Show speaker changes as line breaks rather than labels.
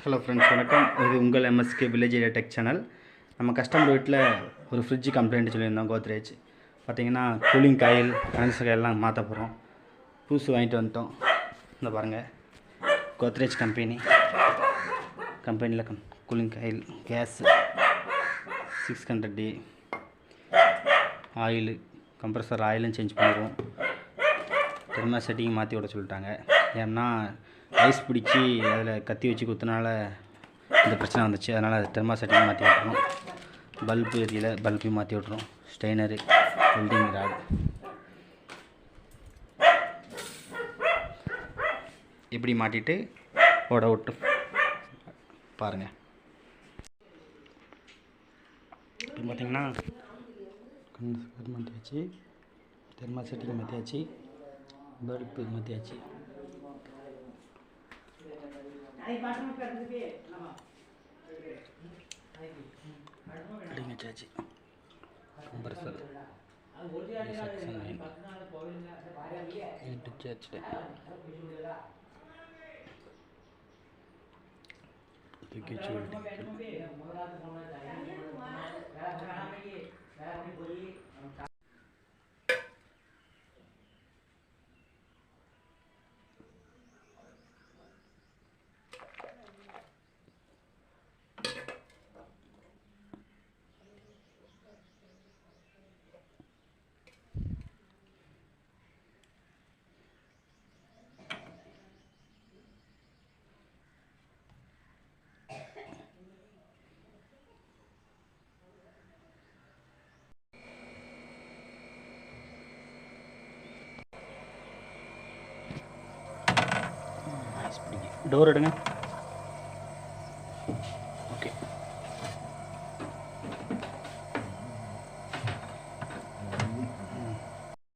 Hello friends, வணக்கம். இது உங்கள் MSK village area tech channel. நம்ம கஸ்டமர் வீட்டில் ஒரு ஃப்ரிட்ஜ் கம்ப்ளைண்ட் சொல்லியிருந்தோம். கோத்ரேஜ் பார்த்திங்கன்னா கூலிங் காயில் கனெக்டர் எல்லாம் மாற்ற போகிறோம். புதுசு வாங்கிட்டு வந்துட்டோம். இந்த பாருங்கள், கோத்ரேஜ் கம்பெனியில் cooling coil, gas 600D, oil, compressor ஆயிலும் சேஞ்ச் பண்ணிடுவோம். தெர்மா செட்டிங் மாற்றி விட சொல்லிட்டாங்க. ஏன்னா ஐஸ் பிடிச்சி அதில் கத்தி வச்சு குத்துனால இந்த பிரச்சனை வந்துச்சு. அதனால் தெர்மா செட்டிங் மாற்றி விட்றோம். பல்பு எரியல, பல்பையும் மாற்றி விட்றோம். ஸ்டெய்னரு, வெல்டிங் ராடு இப்படி மாட்டிட்டு ஓட விட்டு பாருங்கள். இப்போ பார்த்திங்கன்னா கன்சர் மாற்றியாச்சு, தெர்மா செட்டிங் மாற்றியாச்சு, பல்பு மாற்றியாச்சு. அடிங்கச்சாச்சு கம்ப்ரஸர் செக்ஷன் 9 சேர்த்து தூக்கி வச்சு டோர் எடுங்க. ஓகே.